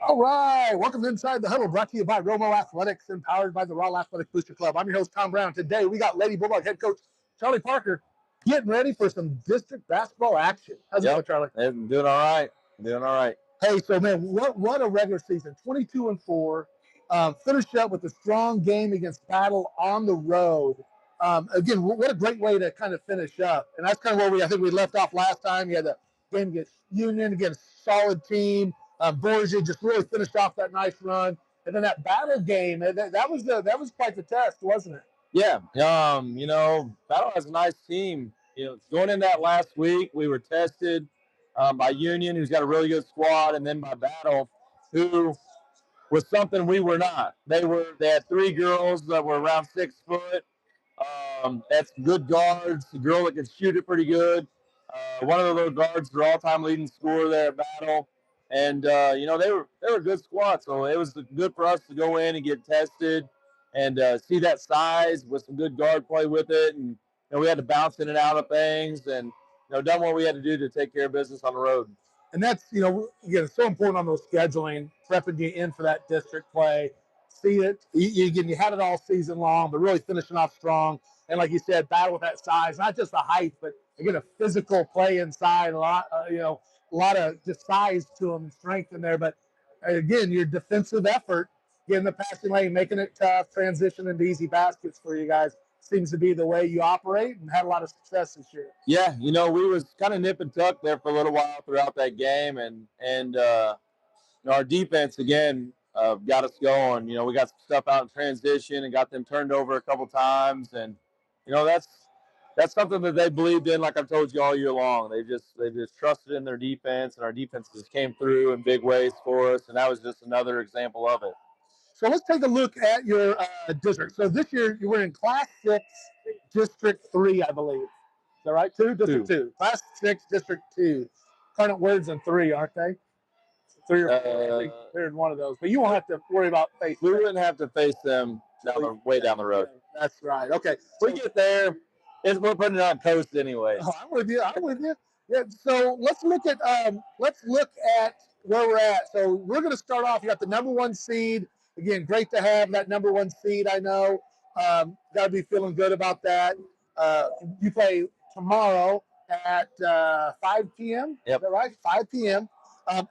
All right, welcome to Inside the Huddle, brought to you by Romo Athletics and powered by the Raw Athletic Booster Club. I'm your host, Tom Brown. Today, we got Lady Bulldog head coach Charlie Parker getting ready for some district basketball action. How's it going, Charlie? I'm doing all right. Doing all right. Hey, so man, what a regular season, 22-4. Finished up with a strong game against Battle on the road. Again, what a great way to kind of finish up. And that's kind of where I think we left off last time. You had the game against Union, again, a solid team. Borgia just really finished off that nice run. And then that Battle game, that was quite the test, wasn't it? Yeah. Battle has a nice team. Going in that last week, we were tested by Union, who's got a really good squad, and then by Battle, who was something we were not. They had three girls that were around 6 foot. That's good guards. A girl that can shoot it pretty good. One of those guards, their all-time leading scorer there at Battle. And they were a good squad, so it was good for us to go in and get tested and see that size with some good guard play with it. And we had to bounce in and out of things, and done what we had to do to take care of business on the road. And that's again, it's so important on those scheduling, prepping you in for that district play. See it again. You had it all season long, but really finishing off strong. And like you said, battle with that size, not just the height, but again, a physical play inside. A lot of just size to them and strength in there. But again, your defensive effort, getting the passing lane, making it tough, transition into easy baskets for you guys seems to be the way you operate, and had a lot of success this year. Yeah, we was kind of nip and tuck there for a little while throughout that game, and our defense again got us going. We got some stuff out in transition and got them turned over a couple times, and that's something that they believed in, like I've told you all year long. They just trusted in their defense, and our defense just came through in big ways for us, and that was just another example of it. So let's take a look at your district. So this year you were in Class 6, District 3, I believe. Is that right? District 2. Class 6, District 2. Current words in 3, aren't they? 3 or 4. I think they're in one of those. But you won't have to worry about facing them. We wouldn't have to face them way down the road. That's right. Okay. We get there. We're putting it on coast anyway. Oh, I'm with you. Yeah. So let's look at where we're at. So we're going to start off. You got the number 1 seed. Again, great to have that number 1 seed. I know. Got to be feeling good about that. You play tomorrow at 5 p.m. Yep. Is that right? 5 p.m. At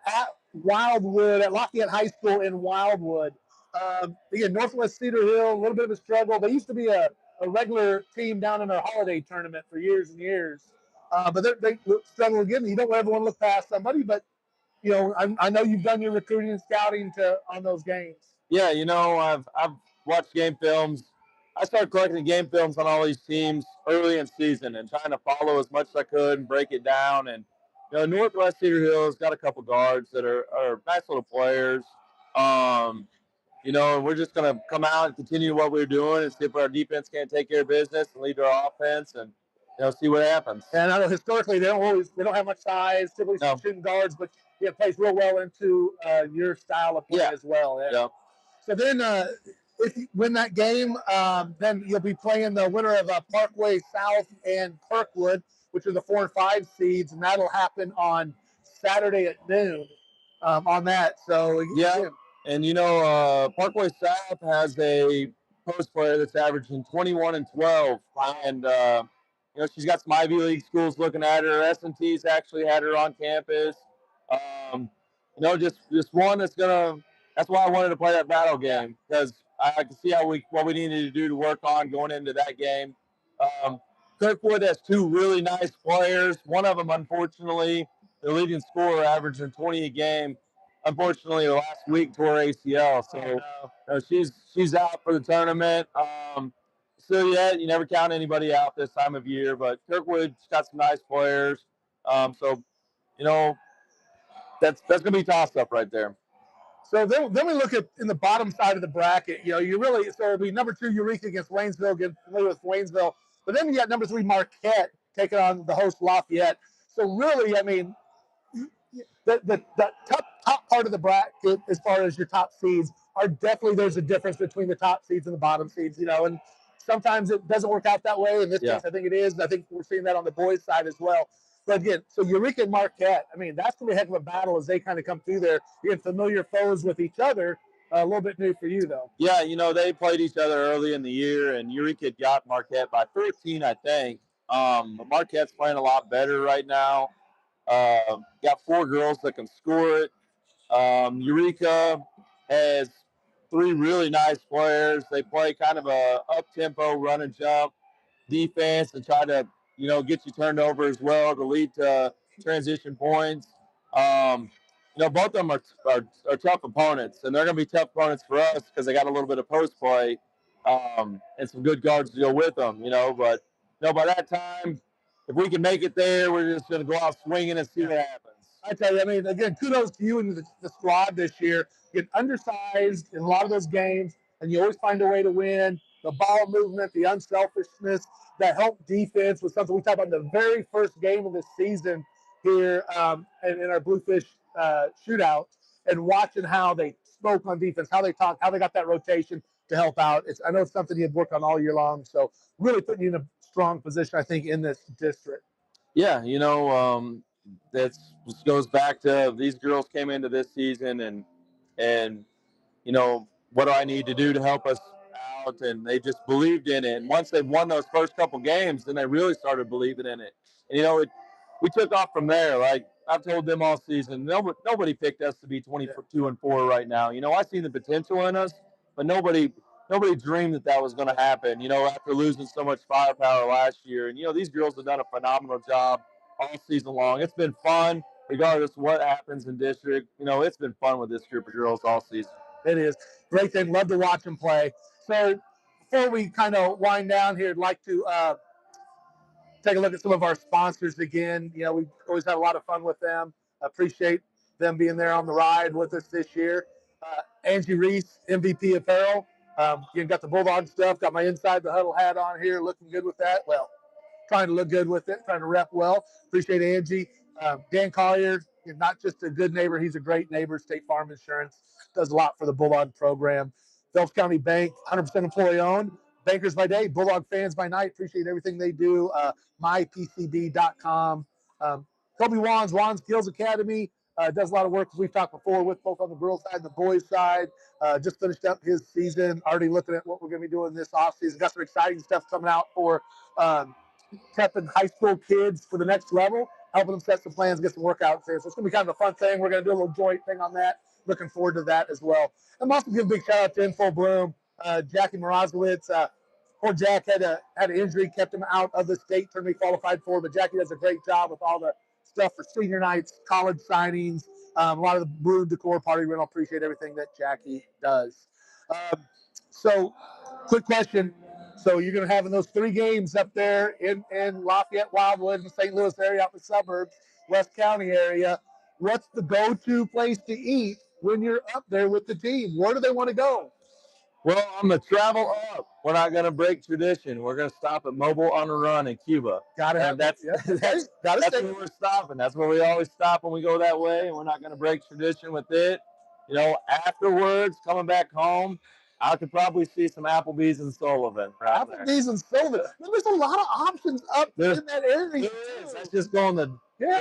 Wildwood, at Lafayette High School in Wildwood. Again, Northwest Cedar Hill, a little bit of a struggle. They used to be a regular team down in our holiday tournament for years and years. But they struggle again. You don't let everyone look past somebody, but I know you've done your recruiting and scouting on those games. Yeah, I've watched game films. I started collecting game films on all these teams early in season and trying to follow as much as I could and break it down. And Northwest Cedar Hill has got a couple guards that are nice little players. And we're just going to come out and continue what we're doing and see if our defense can't take care of business and lead our offense and see what happens. And I know historically they don't have much size, typically shooting guards, but it plays real well into your style of play as well. Yeah. So then, if you win that game, then you'll be playing the winner of Parkway South and Kirkwood, which are the 4 and 5 seeds, and that'll happen on Saturday at noon. On that, so yeah. And Parkway South has a post player that's averaging 21 and 12, and she's got some Ivy League schools looking at her. S&T's actually had her on campus. Just one that's gonna. That's why I wanted to play that battle game, because I can see what we needed to do to work on going into that game. Kirkwood has 2 really nice players. One of them, unfortunately, their leading scorer, averaging 20 a game. Unfortunately, last week tore ACL, so she's out for the tournament. Still yet, you never count anybody out this time of year, but Kirkwood's got some nice players. That's gonna be tossed up right there. So then we look at in the bottom side of the bracket. So it'll be number 2 Eureka against Waynesville, get familiar with Waynesville. But then you got number 3 Marquette taking on the host Lafayette. So really, I mean, the top part of the bracket, as far as your top seeds, are definitely, there's a difference between the top seeds and the bottom seeds. And sometimes it doesn't work out that way. In this case, I think it is. I think we're seeing that on the boys' side as well. But again, so Eureka and Marquette, I mean, that's going to be a heck of a battle as they kind of come through there. You get familiar foes with each other. A little bit new for you, though. Yeah, they played each other early in the year, and Eureka got Marquette by 13, I think. But Marquette's playing a lot better right now. Got 4 girls that can score it. Eureka has 3 really nice players. They play kind of a up-tempo run and jump defense and try to, get you turned over as well to lead to transition points. Both of them are tough opponents, and they're going to be tough opponents for us because they got a little bit of post play and some good guards to go with them. But by that time, if we can make it there, we're just going to go out swinging and see what happens. I tell you, I mean, again, kudos to you and the squad this year. Get undersized in a lot of those games, and you always find a way to win. The ball movement, the unselfishness, that help defense was something we talked about in the very first game of the season here in our Bluefish shootout, and watching how they spoke on defense, how they talked, how they got that rotation to help out. I know it's something you had worked on all year long, so really putting you in a strong position, I think, in this district. Yeah, that goes back to these girls came into this season and what do I need to do to help us out, and they just believed in it. And once they won those first couple games, then they really started believing in it. And we took off from there. Like I've told them all season, nobody picked us to be 22-4 right now. I seen the potential in us, but nobody dreamed that was going to happen. After losing so much firepower last year, and these girls have done a phenomenal job all season long. It's been fun, regardless of what happens in district. It's been fun with this group of girls all season. It is great thing. Love to watch them play. So before we kind of wind down here, I'd like to take a look at some of our sponsors again. We always have a lot of fun with them. Appreciate them being there on the ride with us this year. Angie Reese, MVP Apparel. You got the Bulldog stuff. Got my Inside the Huddle hat on here. Looking good with that. Well, trying to look good with it. Trying to rep well. Appreciate Angie. Dan Collier, not just a good neighbor, he's a great neighbor. State Farm Insurance does a lot for the Bulldog program. Phelps County Bank, 100% employee owned. Bankers by day, Bulldog fans by night. Appreciate everything they do. mypcb.com. Kobe Wands Skills Academy does a lot of work, as we've talked before, with both on the girls' side and the boys' side. Just finished up his season, already looking at what we're going to be doing this offseason. Got some exciting stuff coming out for prepping high school kids for the next level, helping them set some plans, get some workouts there. So it's going to be kind of a fun thing. We're going to do a little joint thing on that. Looking forward to that as well. I'm also give a big shout out to In Full Bloom, Jackie Morozowitz. Poor Jack had an injury, kept him out of the state tournament he qualified for, but Jackie does a great job with all the stuff for senior nights, college signings, a lot of the brew decor party rental. Appreciate everything that Jackie does. So, quick question. So you're going to have in those 3 games up there in Lafayette, Wildwood, and St. Louis area, out in the suburbs, West County area. What's the go-to place to eat when you're up there with the team? Where do they want to go? Well, on the travel up, we're not going to break tradition. We're going to stop at Mobile on a Run in Cuba. Got it. That's where we're stopping. That's where we always stop when we go that way, and we're not going to break tradition with it. Afterwards, coming back home, I could probably see some Applebee's and Sullivan. Applebee's and Sullivan. There's a lot of options up in that area. That's just going the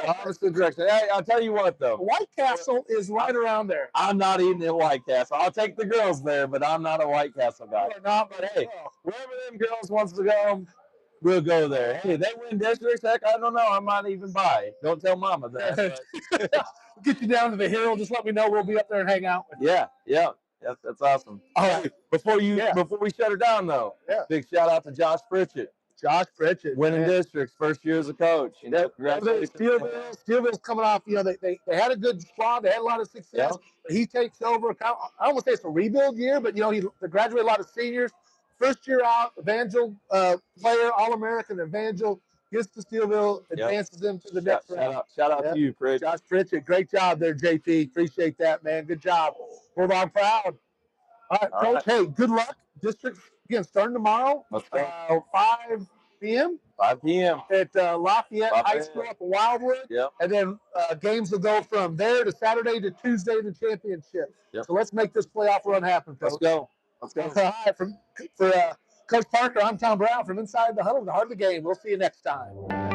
opposite direction. Hey, I'll tell you what, though. White Castle is right around there. I'm not eating at White Castle. I'll take the girls there, but I'm not a White Castle guy. You're not, but hey, wherever them girls wants to go, we'll go there. Hey, they win districts, heck, I don't know. I might even buy. Don't tell Mama that. We'll get you down to the hill. Just let me know. We'll be up there and hang out with you. Yeah. That's awesome. All right. Before we shut her down, though, big shout out to Josh Pritchett. Winning districts, first year as a coach. Congratulations. Steelville's coming off, they had a good squad. They had a lot of success. Yeah. He takes over. I don't want to say it's a rebuild year, but, he graduated a lot of seniors. First year out, Evangel player, All-American Evangel, gets to Steelville, advances them to the next round. Shout out to you, Pritchett. Josh Pritchett. Great job there, JP. Appreciate that, man. Good job. Bulldog proud. All right, Coach. Hey, good luck. District, again, starting tomorrow. Let's go. 5 p.m. 5 p.m. at Lafayette High School up in Wildwood. Yep. And then games will go from there to Saturday to Tuesday to championship. Yep. So let's make this playoff run happen, Coach. Let's go. All right, for Coach Parker, I'm Tom Brown from Inside the Huddle, the heart of the game. We'll see you next time.